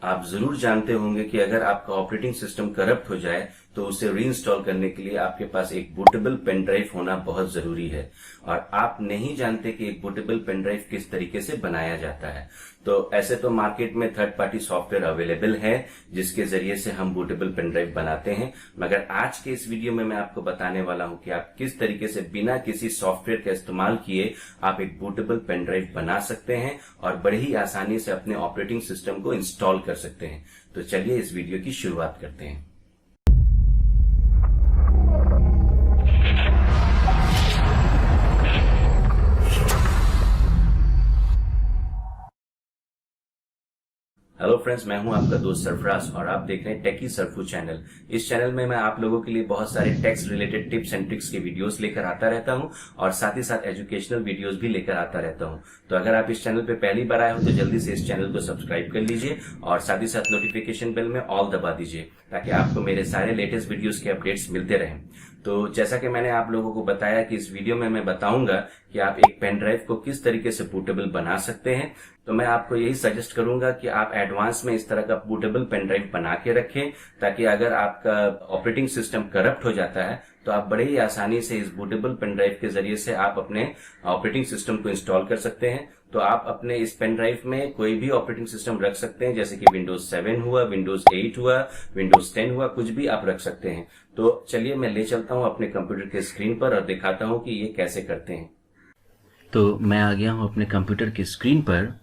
आप जरूर जानते होंगे कि अगर आपका ऑपरेटिंग सिस्टम करप्ट हो जाए तो उसे रीइंस्टॉल करने के लिए आपके पास एक बूटेबल पेन ड्राइव होना बहुत जरूरी है। और आप नहीं जानते कि एक बूटेबल पेन ड्राइव किस तरीके से बनाया जाता है। तो ऐसे तो मार्केट में थर्ड पार्टी सॉफ्टवेयर अवेलेबल है जिसके जरिए से हम बूटेबल पेन ड्राइव बनाते हैं, मगर आज के इस वीडियो में मैं आपको बताने वाला हूं कि आप किस तरीके से बिना किसी सॉफ्टवेयर का इस्तेमाल किए आप एक बूटेबल पेन ड्राइव बना सकते हैं और बड़ी ही आसानी से अपने ऑपरेटिंग सिस्टम को इंस्टॉल कर सकते हैं। तो चलिए इस वीडियो की शुरुआत करते हैं। हेलो फ्रेंड्स, मैं हूं आपका दोस्त सरफराज और आप देख रहे हैं टेकी सरफू चैनल। इस चैनल में मैं आप लोगों के लिए बहुत सारे tech related tips and tricks के वीडियोस लेकर आता रहता हूं और साथ ही साथ एजुकेशनल वीडियोस भी लेकर आता रहता हूं। तो अगर आप इस चैनल पे पहली बार आए हो तो जल्दी से इस चैनल को सब्सक्राइब कर लीजिए और साथ ही साथ नोटिफिकेशन बेल में ऑल दबा दीजिए ताकि आपको मेरे सारे लेटेस्ट वीडियोस के अपडेट्स मिलते रहें। तो जैसा कि मैंने आप लोगों को बताया कि इस वीडियो में मैं बताऊंगा कि आप एक पेन ड्राइव को किस तरीके से बूटेबल बना सकते हैं। तो मैं आपको यही सजेस्ट करूंगा कि आप एडवांस में इस तरह का बूटेबल पेन ड्राइव बना के रखें ताकि अगर आपका ऑपरेटिंग सिस्टम करप्ट हो जाता है तो आप बड़े ही आसानी से इस बूटेबल पेन ड्राइव के जरिए से आप अपने ऑपरेटिंग सिस्टम को इंस्टॉल कर सकते हैं। तो आप अपने इस पेन ड्राइव में कोई भी ऑपरेटिंग सिस्टम रख सकते हैं, जैसे कि विंडोज 7 हुआ, विंडोज 8 हुआ, विंडोज 10 हुआ, कुछ भी आप रख सकते हैं। तो चलिए मैं ले चलता हूं अपने कंप्यूटर के स्क्रीन पर और दिखाता हूं कि ये कैसे करते हैं। तो मैं आ गया हूं अपने कंप्यूटर की स्क्रीन पर।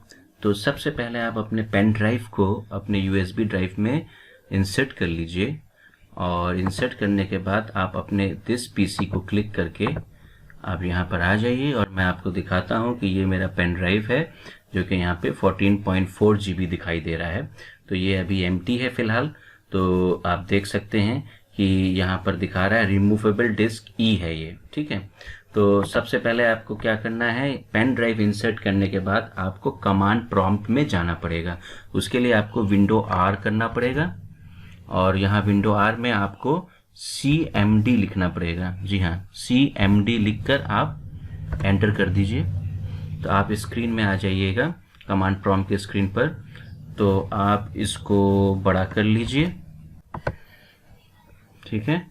तो सबसे पहले आप अपने पेन ड्राइव को अपने यूएसबी ड्राइव में इंसर्ट कर लीजिए और इंसर्ट करने के बाद आप अपने दिस पीसी को क्लिक करके आप यहाँ पर आ जाइए और मैं आपको दिखाता हूँ कि ये मेरा पेन ड्राइव है जो कि यहाँ पे 14.4 GB दिखाई दे रहा है। तो ये अभी एम्प्टी है फिलहाल। तो आप देख सकते हैं कि यहाँ पर दिखा रहा है रिमूवेबल डिस्क ई है ये, ठीक है। तो सबसे पहले आपको क्या करना है, पेन ड्राइव इंसर्ट करने के बाद आपको कमांड प्रॉम्प्ट में जाना पड़ेगा। उसके लिए आपको विंडो आर करना पड़ेगा और यहाँ विंडो आर में आपको CMD लिखना पड़ेगा। जी हाँ, CMD लिखकर आप एंटर कर दीजिए। तो आप स्क्रीन में आ जाइएगा कमांड प्रॉम्प्ट के स्क्रीन पर। तो आप इसको बड़ा कर लीजिए, ठीक है।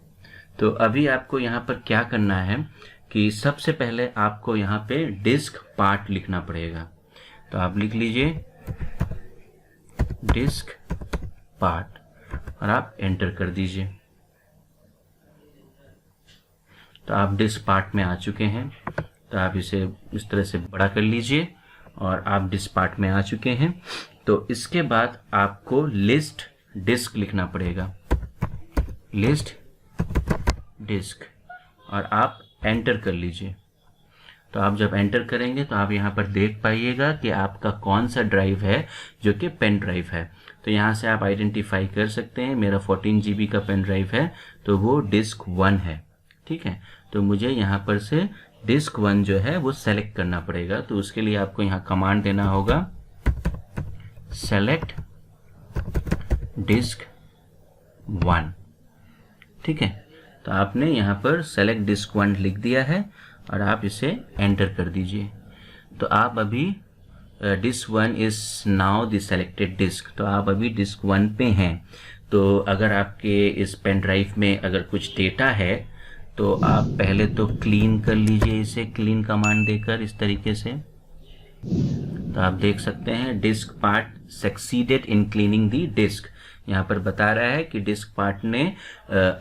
तो अभी आपको यहाँ पर क्या करना है कि सबसे पहले आपको यहाँ पे डिस्क पार्ट लिखना पड़ेगा। तो आप लिख लीजिए डिस्क पार्ट और आप एंटर कर दीजिए। तो आप डिस्क पार्ट में आ चुके हैं। तो आप इसे इस तरह से बड़ा कर लीजिए और आप डिस्क पार्ट में आ चुके हैं। तो इसके बाद आपको लिस्ट डिस्क लिखना पड़ेगा, लिस्ट डिस्क, और आप एंटर कर लीजिए। तो आप जब एंटर करेंगे तो आप यहाँ पर देख पाइएगा कि आपका कौन सा ड्राइव है जो कि पेन ड्राइव है। तो यहाँ से आप आइडेंटिफाई कर सकते हैं मेरा 14 GB का पेन ड्राइव है तो वो डिस्क 1 है, ठीक है। तो मुझे यहाँ पर से डिस्क 1 जो है वो सेलेक्ट करना पड़ेगा। तो उसके लिए आपको यहाँ कमांड देना होगा सेलेक्ट डिस्क 1, ठीक है। तो आपने यहाँ पर सेलेक्ट डिस्क 1 लिख दिया है और आप इसे एंटर कर दीजिए। तो आप अभी disk 1 is now the selected disk. तो आप अभी डिस्क 1 पे हैं। तो अगर आपके इस पेन ड्राइव में अगर कुछ डेटा है तो आप पहले तो क्लीन कर लीजिए इसे, क्लीन कमांड देकर इस तरीके से। तो आप देख सकते हैं disk part succeeded in cleaning the disk. यहाँ पर बता रहा है कि डिस्क पार्ट ने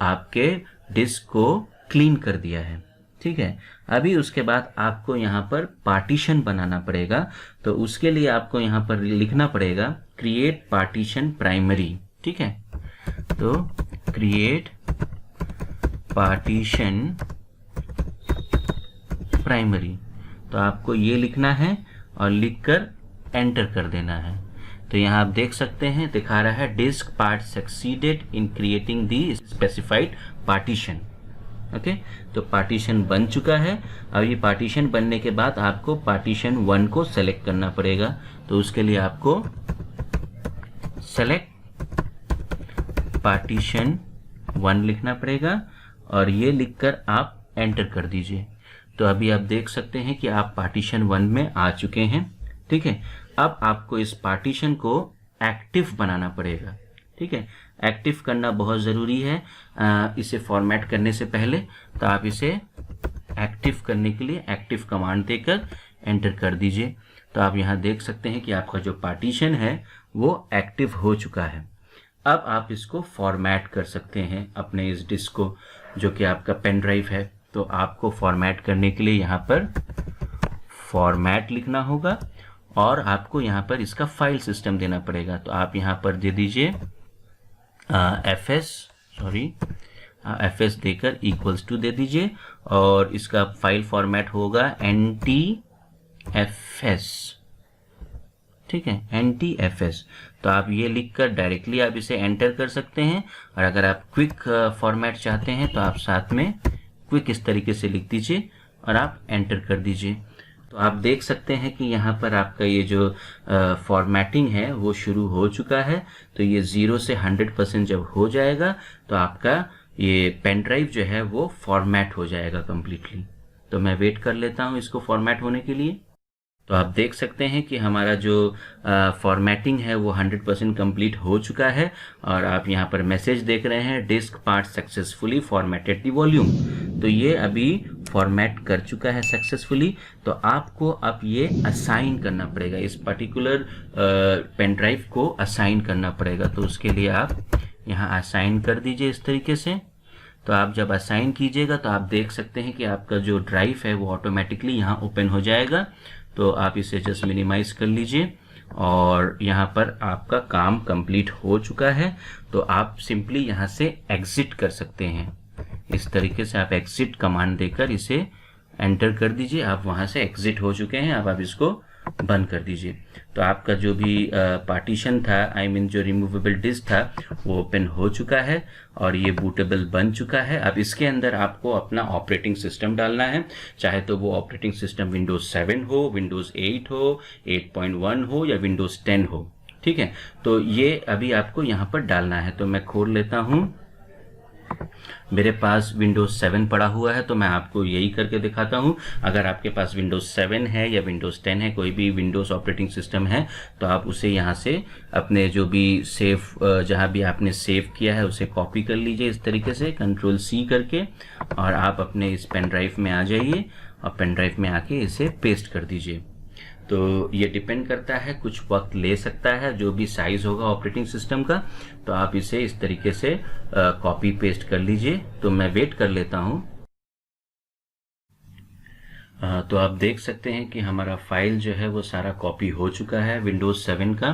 आपके डिस्क को क्लीन कर दिया है, ठीक है। अभी उसके बाद आपको यहाँ पर पार्टीशन बनाना पड़ेगा। तो उसके लिए आपको यहाँ पर लिखना पड़ेगा क्रिएट पार्टीशन प्राइमरी, ठीक है। तो क्रिएट पार्टीशन प्राइमरी, तो आपको ये लिखना है और लिखकर एंटर कर देना है। तो यहाँ आप देख सकते हैं दिखा रहा है disk part succeeded in creating the specified partition, okay. तो पार्टीशन बन चुका है। अब ये पार्टीशन बनने के बाद आपको पार्टीशन 1 को सेलेक्ट करना पड़ेगा। तो उसके लिए आपको सेलेक्ट पार्टीशन 1 लिखना पड़ेगा और ये लिखकर आप एंटर कर दीजिए। तो अभी आप देख सकते हैं कि आप पार्टीशन 1 में आ चुके हैं, ठीक है। अब आपको इस पार्टीशन को एक्टिव बनाना पड़ेगा। ठीक है, एक्टिव करना बहुत ज़रूरी है इसे फॉर्मेट करने से पहले। तो आप इसे एक्टिव करने के लिए एक्टिव कमांड देकर एंटर कर दीजिए। तो आप यहाँ देख सकते हैं कि आपका जो पार्टीशन है वो एक्टिव हो चुका है। अब आप इसको फॉर्मेट कर सकते हैं अपने इस डिस्क को, जो कि आपका पेन ड्राइव है। तो आपको फॉर्मेट करने के लिए यहाँ पर फॉर्मेट लिखना होगा और आपको यहाँ पर इसका फाइल सिस्टम देना पड़ेगा। तो आप यहाँ पर दे दीजिए fs देकर इक्वल्स टू दे दीजिए और इसका फाइल फॉर्मेट होगा NTFS। ठीक है, NTFS। तो आप ये लिखकर डायरेक्टली आप इसे एंटर कर सकते हैं, और अगर आप क्विक फॉर्मेट चाहते हैं तो आप साथ में क्विक इस तरीके से लिख दीजिए और आप एंटर कर दीजिए। तो आप देख सकते हैं कि यहाँ पर आपका ये जो फॉर्मेटिंग है वो शुरू हो चुका है। तो ये 0 से 100% जब हो जाएगा तो आपका ये पेन ड्राइव जो है वो फॉर्मेट हो जाएगा कम्प्लीटली। तो मैं वेट कर लेता हूँ इसको फॉर्मेट होने के लिए। तो आप देख सकते हैं कि हमारा जो फॉर्मेटिंग है वो 100% कंप्लीट हो चुका है, और आप यहाँ पर मैसेज देख रहे हैं, disk part successfully formatted the volume. तो ये अभी फॉर्मेट कर चुका है सक्सेसफुली। तो आपको अब ये असाइन करना पड़ेगा, इस पर्टिकुलर पेन ड्राइव को असाइन करना पड़ेगा। तो उसके लिए आप यहाँ असाइन कर दीजिए इस तरीके से। तो आप जब असाइन कीजिएगा तो आप देख सकते हैं कि आपका जो ड्राइव है वो ऑटोमेटिकली यहाँ ओपन हो जाएगा। तो आप इसे जस्ट मिनिमाइज कर लीजिए और यहाँ पर आपका काम कंप्लीट हो चुका है। तो आप सिंपली यहाँ से एग्जिट कर सकते हैं। इस तरीके से आप एग्जिट कमांड देकर इसे एंटर कर दीजिए। आप वहाँ से एग्जिट हो चुके हैं। अब आप इसको बंद कर दीजिए। तो आपका जो भी पार्टीशन था, जो रिमूवेबल डिस्क था, वो ओपन हो चुका है और ये बूटेबल बन चुका है। अब इसके अंदर आपको अपना ऑपरेटिंग सिस्टम डालना है, चाहे तो वो ऑपरेटिंग सिस्टम विंडोज 7 हो, विंडोज 8 हो, 8.1 हो या विंडोज 10 हो। ठीक है, तो ये अभी आपको यहाँ पर डालना है। तो मैं खोल लेता हूँ, मेरे पास विंडोज 7 पड़ा हुआ है तो मैं आपको यही करके दिखाता हूं। अगर आपके पास विंडोज 7 है या विंडोज 10 है, कोई भी विंडोज ऑपरेटिंग सिस्टम है, तो आप उसे यहां से अपने जो भी सेव, जहां भी आपने सेव किया है उसे कॉपी कर लीजिए इस तरीके से Ctrl+C करके, और आप अपने इस पेन ड्राइव में आ जाइए और पेन ड्राइव में आके इसे पेस्ट कर दीजिए। तो ये डिपेंड करता है, कुछ वक्त ले सकता है जो भी साइज होगा ऑपरेटिंग सिस्टम का। तो आप इसे इस तरीके से कॉपी पेस्ट कर लीजिए। तो मैं वेट कर लेता हूं। तो आप देख सकते हैं कि हमारा फाइल जो है वो सारा कॉपी हो चुका है विंडोज 7 का।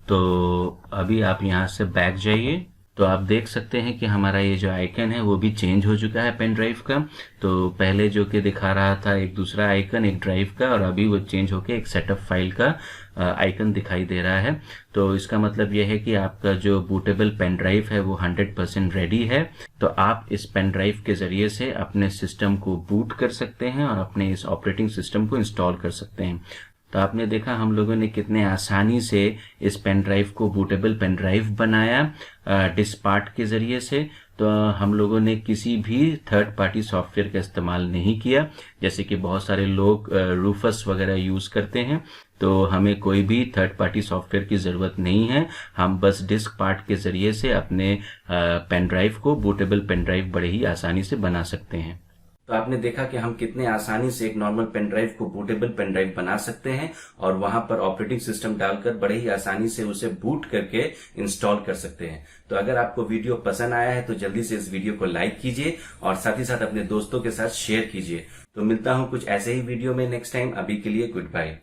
तो अभी आप यहां से बैक जाइए। तो आप देख सकते हैं कि हमारा ये जो आइकन है वो भी चेंज हो चुका है पेन ड्राइव का। तो पहले जो कि दिखा रहा था एक दूसरा आइकन एक ड्राइव का, और अभी वो चेंज होके एक सेटअप फाइल का आइकन दिखाई दे रहा है। तो इसका मतलब यह है कि आपका जो बूटेबल पेन ड्राइव है वो 100% रेडी है। तो आप इस पेन ड्राइव के जरिए से अपने सिस्टम को बूट कर सकते हैं और अपने इस ऑपरेटिंग सिस्टम को इंस्टॉल कर सकते हैं। तो आपने देखा हम लोगों ने कितने आसानी से इस पेन ड्राइव को बूटेबल पेन ड्राइव बनाया डिस्क पार्ट के जरिए से। तो हम लोगों ने किसी भी थर्ड पार्टी सॉफ्टवेयर का इस्तेमाल नहीं किया, जैसे कि बहुत सारे लोग रूफस वगैरह यूज करते हैं। तो हमें कोई भी थर्ड पार्टी सॉफ्टवेयर की ज़रूरत नहीं है। हम बस डिस्क पार्ट के जरिए से अपने पेन ड्राइव को बूटेबल पेन ड्राइव बड़े ही आसानी से बना सकते हैं। तो आपने देखा कि हम कितने आसानी से एक नॉर्मल पेन ड्राइव को बूटेबल पेन ड्राइव बना सकते हैं और वहां पर ऑपरेटिंग सिस्टम डालकर बड़े ही आसानी से उसे बूट करके इंस्टॉल कर सकते हैं। तो अगर आपको वीडियो पसंद आया है तो जल्दी से इस वीडियो को लाइक कीजिए और साथ ही साथ अपने दोस्तों के साथ शेयर कीजिए। तो मिलता हूं कुछ ऐसे ही वीडियो में नेक्स्ट टाइम। अभी के लिए गुड बाय।